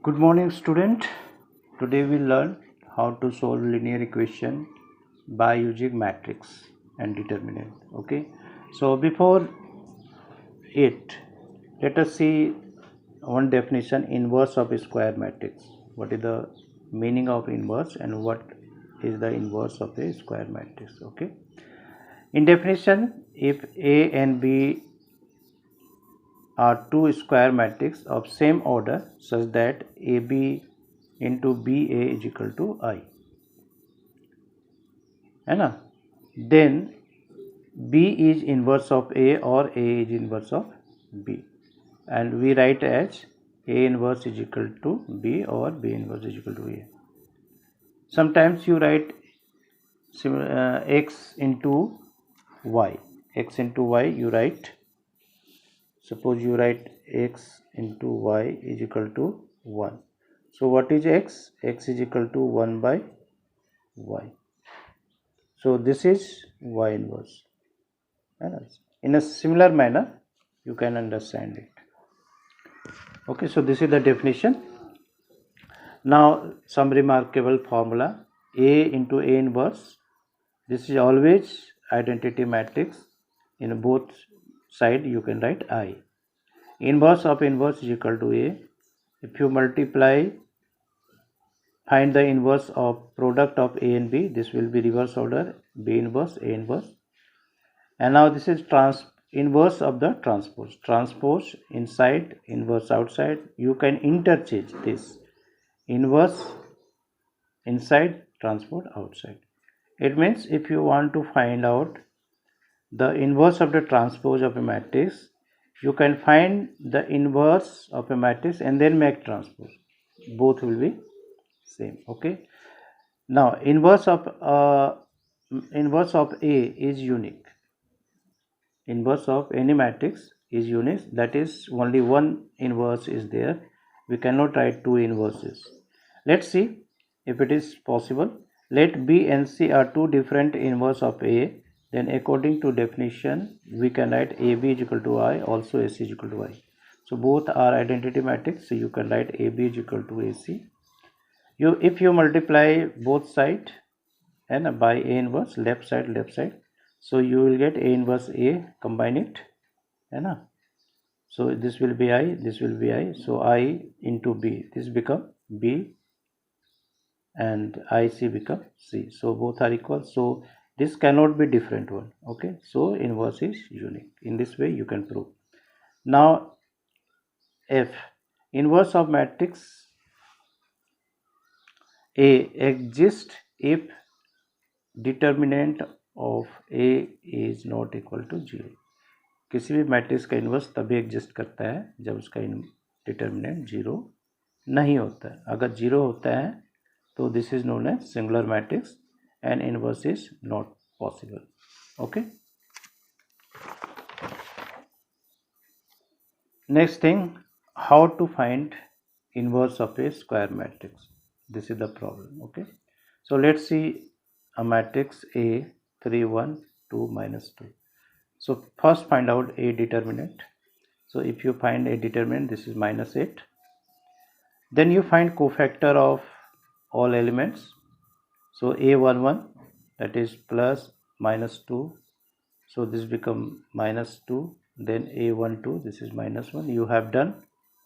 Good morning, student. Today we learn how to solve linear equation by using matrix and determinant. Okay. So before it, let us see one definition: inverse of a square matrix. What is the meaning of inverse and what is the inverse of a square matrix? Okay. In definition, if A and B are two square matrices of same order such that AB into BA is equal to I, है ना? Then B is inverse of A or A is inverse of B, and we write as A inverse is equal to B or B inverse is equal to A. Sometimes you write x into y. X into y you write. Suppose you write x into y is equal to 1. So what is x? X is equal to 1 by y. So this is y inverse. In a similar manner you can understand it. Okay, so this is the definition. Now some remarkable formula: A into A inverse. This is always identity matrix. In both side you can write I. Inverse of inverse is equal to A. If you multiply, find the inverse of product of A and B. This will be reverse order: B inverse, A inverse. And now this is inverse of the transpose. Transpose inside, inverse outside. You can interchange this: inverse inside, transpose outside. It means if you want to find out the inverse of the transpose of a matrix, you can find the inverse of a matrix and then make transpose. Both will be same. Okay. Now inverse of A is unique. Inverse of any matrix is unique. That is, only one inverse is there. We cannot write two inverses. Let's see if it is possible. Let B and C are two different inverse of A. Then according to definition, we can write AB is equal to I, also AC is equal to I. So both are identity matrix. So you can write AB is equal to AC. If you multiply both sides and by A inverse, left side, so you will get A inverse A, combine it, है so this will be I, this will be I, so I into B, this become B and IC become C, so both are equal, so this cannot be different one. Okay, so inverse is unique. In this way you can prove. Now F, inverse of matrix A exists if determinant of A is not equal to 0. किसी भी matrix का inverse तभी exist करता है जब उसका determinant 0 नहीं होता है. अगर 0 होता है तो this is known as singular matrix and inverse is not possible. Okay, next thing, how to find inverse of a square matrix. This is the problem. Okay, so let's see a matrix A 3 1 2 minus 2. So first find out a determinant. So if you find a determinant, this is minus 8. Then you find cofactor of all elements. So A11, that is plus minus 2. So this become minus 2. Then A12, this is minus 1. You have done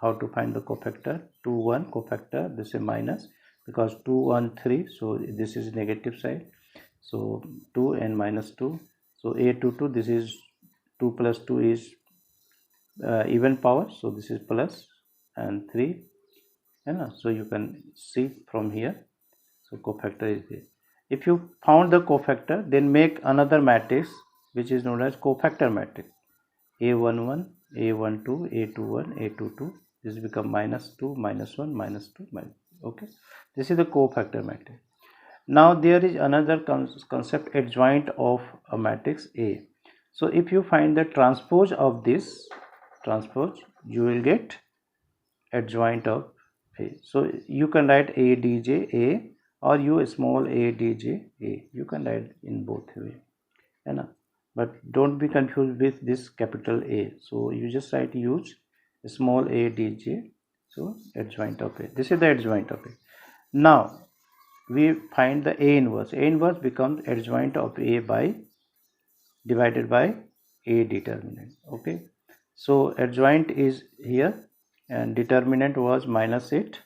how to find the cofactor. 2 1 cofactor, this is minus, because 2 1 3, so this is negative side, so 2 and minus 2. So A22, this is 2 plus 2 is even power, so this is plus and 3, so you can see from here. So cofactor is there. If you found the cofactor, then make another matrix which is known as cofactor matrix. A11, A12, A21, A22, this become minus 2 minus 1 minus 2 minus. Okay, this is the cofactor matrix. Now there is another concept, adjoint of a matrix A. So if you find the transpose of this transpose, you will get adjoint of A. So you can write A dj A or U small a dj A. You can write in both way, but don't be confused with this capital A. So you just write use small a dj So adjoint of A. This is the adjoint of A. Now we find the A inverse. A inverse becomes adjoint of A by divided by A determinant. Okay. So adjoint is here and determinant was minus 8.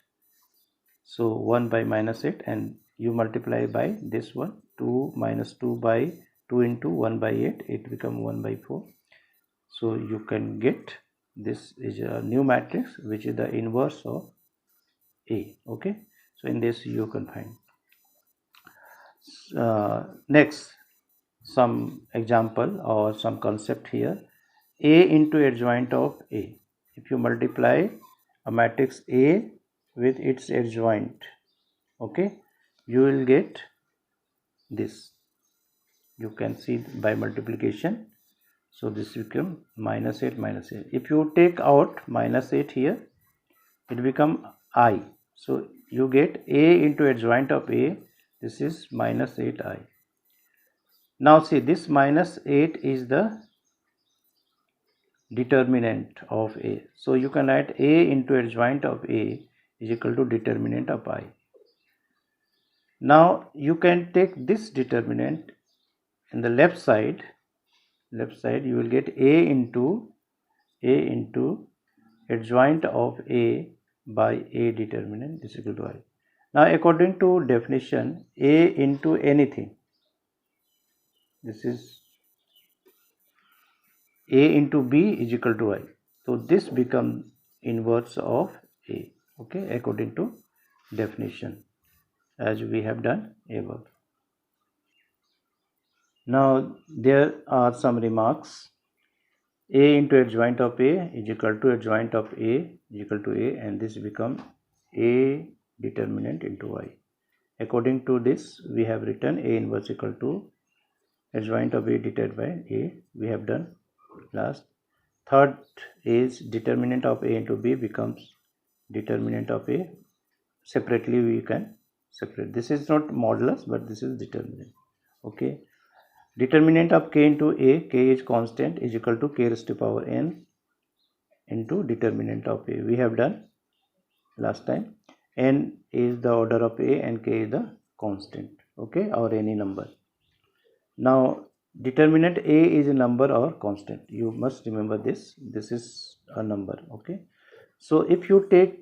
So 1 by minus 8 and you multiply by this one 2 minus 2 by 2 into 1 by 8, it become 1 by 4. So you can get this is a new matrix which is the inverse of A. Okay. So in this you can find. Next, some example or some concept here. A into adjoint of A. If you multiply a matrix A with its adjoint, okay, you will get this. You can see by multiplication. So this become minus 8 minus 8. If you take out minus 8 here, it become I. So you get A into adjoint of A. This is minus 8I. Now see, this minus 8 is the determinant of A. So you can write A into adjoint of A is equal to determinant of I. Now you can take this determinant in the left side you will get A into adjoint of A by A determinant is equal to I. Now according to definition, A into anything, this is A into B is equal to I. So this becomes inverse of A, okay, according to definition as we have done above. Now there are some remarks. A into adjoint of A is equal to adjoint of A is equal to A, and this becomes A determinant into I. According to this, we have written A inverse equal to adjoint of A divided by A. We have done last. Third is determinant of A into B becomes determinant of A. Separately we can separate. This is not modulus, but this is determinant. Okay. Determinant of K into A, K is constant, is equal to K raised to power N into determinant of A. We have done last time. N is the order of A and K is the constant, okay, or any number. Now determinant A is a number or constant. You must remember this. This is a number, okay. So if you take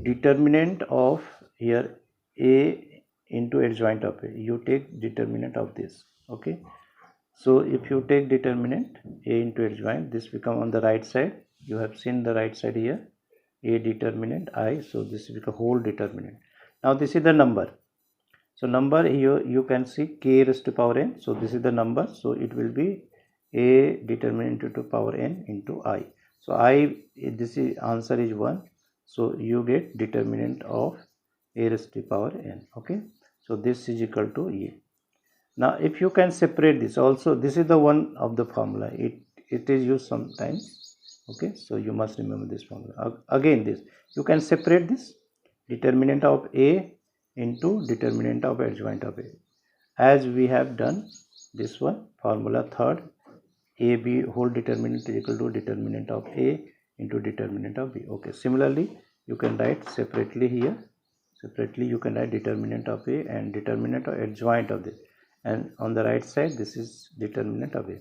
determinant of here A into adjoint of A, you take determinant of this, okay. So if you take determinant A into adjoint, this become on the right side. You have seen the right side here, A determinant I. So this is a whole determinant. Now this is the number. So number here you can see K raised to power N. So this is the number. So it will be A determinant to power N into I. So I, this is answer is 1. So you get determinant of A raised to power N. Okay. So this is equal to E. Now if you can separate this also, this is the one of the formula. It is used sometimes. Okay. So you must remember this formula. Again this, you can separate this determinant of A into determinant of adjoint of A. As we have done this one, formula third, AB whole determinant is equal to determinant of A into determinant of B. Okay. Similarly, you can write separately here. Separately, you can write determinant of A and determinant of adjoint of this. And on the right side, this is determinant of A.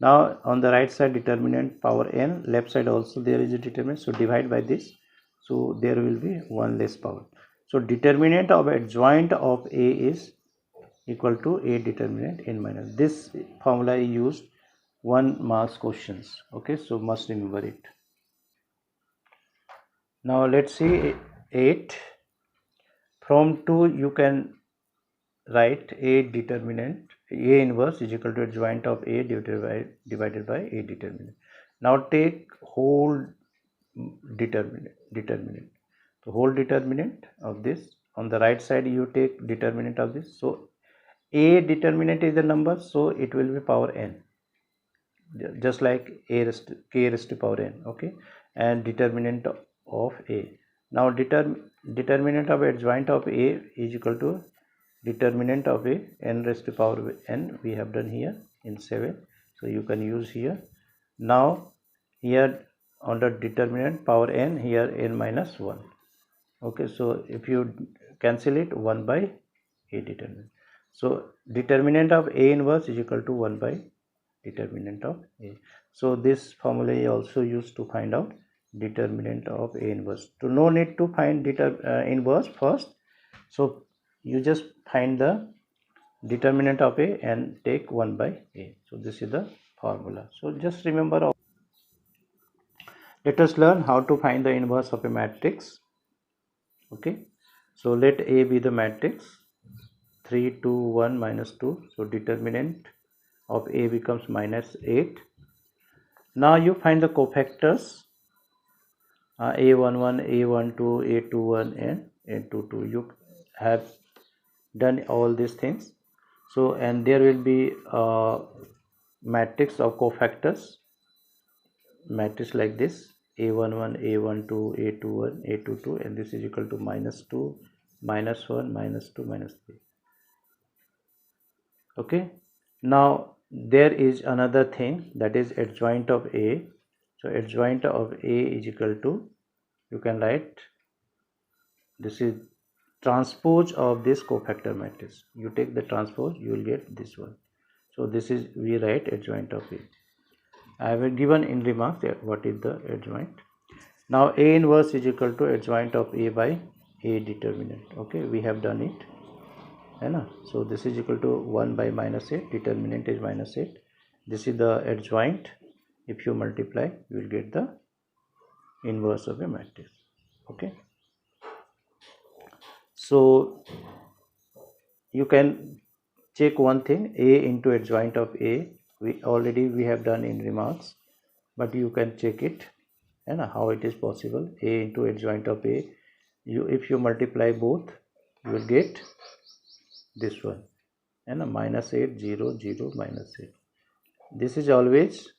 Now, on the right side, determinant power N. Left side also there is a determinant. So, divide by this. So, there will be one less power. So, determinant of adjoint of A is equal to A determinant N minus. This formula is used 1 marks questions. Okay, so must remember it. Now, let's see 8. From 2 you can write A determinant, A inverse is equal to adjoint of A divided by A determinant. Now take whole determinant. The whole determinant of this, on the right side you take determinant of this. So A determinant is the number, so it will be power N, just like K raised to power N, okay, and determinant of A. Now determinant of adjoint of A is equal to determinant of A N raised to power N. We have done here in 7, so you can use here. Now here on the determinant power n, here n minus 1. Okay, so if you cancel it, 1 by A determinant. So determinant of A inverse is equal to 1 by determinant of A. So this formula is also used to find out determinant of A inverse. So no need to find inverse first. So you just find the determinant of A and take 1 by A. So this is the formula. So just remember. Let us learn how to find the inverse of a matrix. Okay, so let A be the matrix 3 2 1 minus 2. So determinant of A becomes minus 8. Now you find the cofactors A11, A12, A21 and A22. You have done all these things. So and there will be a matrix of cofactors, matrix like this: A11, A12, A21, A22, and this is equal to minus 2, minus 1, minus 2, minus 3. Okay, now there is another thing, that is adjoint of A. So adjoint of A is equal to, you can write, this is transpose of this cofactor matrix. You take the transpose, you will get this one. So this is, we write adjoint of A. I have given in remarks what is the adjoint. Now A inverse is equal to adjoint of A by A determinant. Okay, we have done it. So this is equal to 1 by minus 8, determinant is minus 8. This is the adjoint. If you multiply, you will get the inverse of a matrix. Okay, so you can check one thing, A into adjoint of A. We have done in remarks, but you can check it and how it is possible. A into adjoint of A, if you multiply both, you will get this one, and minus 8 0 0 minus 8. This is always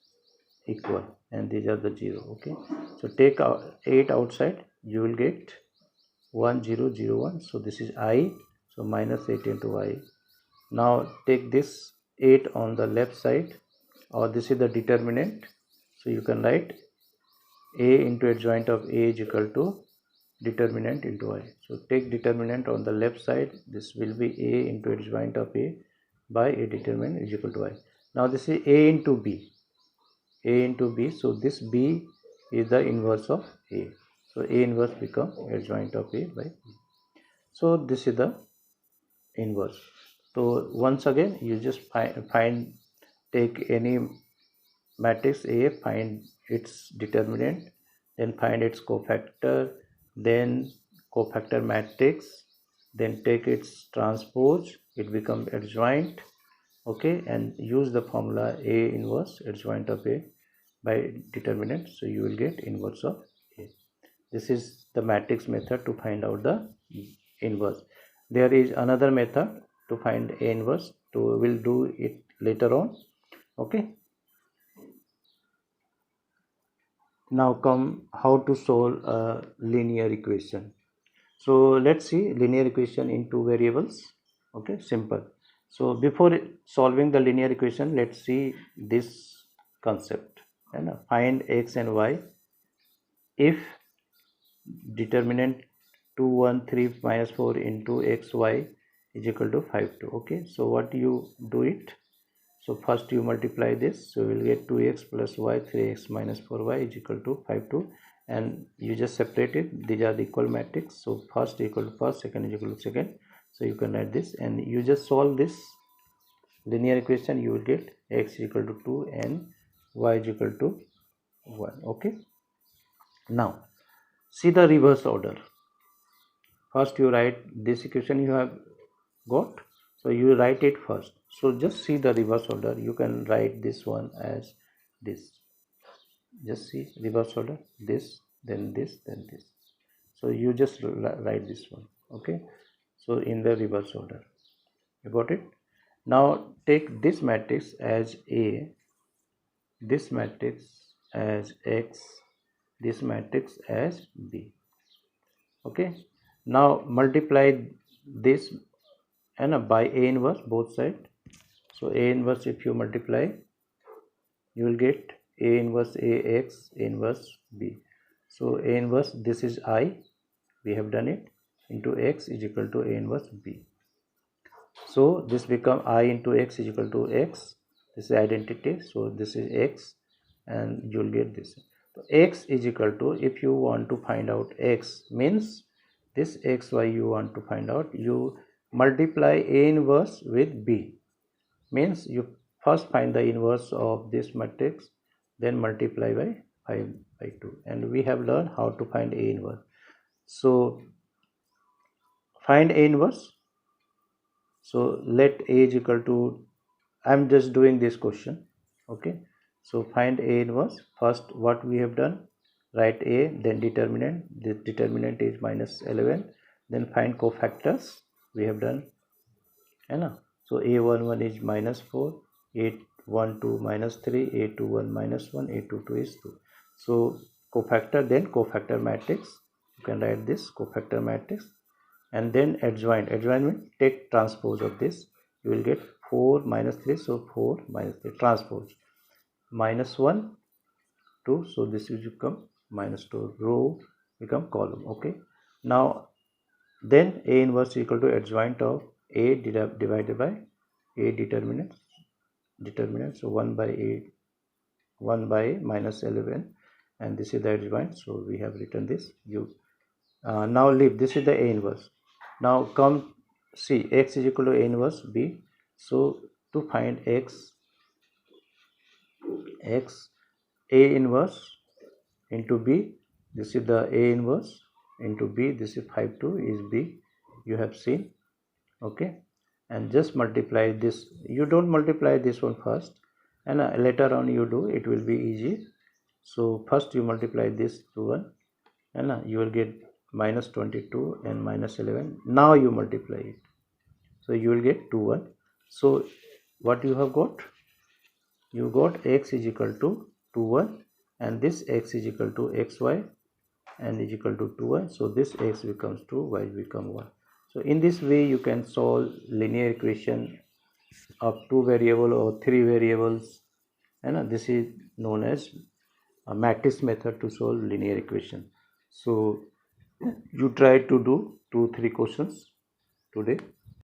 equal and these are the 0. Okay, so take 8 outside, you will get 1 0 0 1. So this is I, so minus 8 into I. Now take this 8 on the left side, or this is the determinant, so you can write A into adjoint of A is equal to determinant into I. So take determinant on the left side, this will be A into adjoint of A by A determinant is equal to I. Now this is A into B, A into B, so this B is the inverse of A. So A inverse becomes adjoint of A by B. So this is the inverse. So once again, you just take any matrix A, find its determinant, then find its cofactor, then cofactor matrix, then take its transpose, it becomes adjoint. Okay, and use the formula A inverse adjoint of A by determinant, so you will get inverse of A. This is the matrix method to find out the inverse. There is another method to find A inverse, so we'll do it later on. Okay, now come how to solve a linear equation. So let's see linear equation in two variables. Okay, simple. So before solving the linear equation, let's see this concept, and find x and y if determinant 2 1 3 minus 4 into xy is equal to 5 2. Okay, so what you do it, so first you multiply this, so we'll get 2x plus y 3x minus 4y is equal to 5 2, and you just separate it. These are the equal matrix, so first equal to first, second is equal to second, so you can write this and you just solve this linear equation. You will get x is equal to 2 and y is equal to 1. Okay, now see the reverse order. First you write this equation you have got, so you write it first. So just see the reverse order. You can write this one as this. Just see reverse order, this, then this, then this. So you just write this one. Okay, so in the reverse order. You got it? Now take this matrix as A, this matrix as X, this matrix as B. Okay, now multiply this and by A inverse both sides. So A inverse, if you multiply, you will get A inverse AX, A inverse B. So A inverse, this is I, we have done it, into X is equal to A inverse B. So this become I into X is equal to X. This is identity. So this is X, and you'll get this. So X is equal to, if you want to find out X, means this XY you want to find out, you multiply A inverse with B. Means you first find the inverse of this matrix, then multiply by 5 by 2, and we have learned how to find A inverse. So find A inverse. So let A is equal to, I'm just doing this question, okay. So find A inverse. First what we have done, write A, then determinant. The determinant is minus 11, then find cofactors, we have done, so A11 is minus 4, A12 minus 3, A21 minus 1, A22 is 2. So cofactor, then cofactor matrix, you can write this cofactor matrix, and then adjoint. Adjoint means take transpose of this, you will get 4 minus 3, so 4 minus 3 transpose, minus 1 2, so this will become minus 2, row become column, okay. Now then A inverse equal to adjoint of A divided by A determinant, so 1 by A, 1 by minus 11, and this is the adjoint, so we have written this. You now leave, this is the A inverse. Now come see, X is equal to A inverse B. So to find X A inverse into B, this is the A inverse into B, this is 5 2 is B, you have seen, okay. And just multiply this, you don't multiply this one first, and later on you do, it will be easy. So first you multiply this to 1, and you will get minus 22 and minus 11. Now you multiply it, so you will get 2 1. So what you have got, you got X is equal to 2 1, and this X is equal to xy and is equal to 2y. So this X becomes 2, y become 1. So in this way you can solve linear equation of 2 variable or 3 variables, and this is known as a matrix method to solve linear equation. So you try to do 2-3 questions today.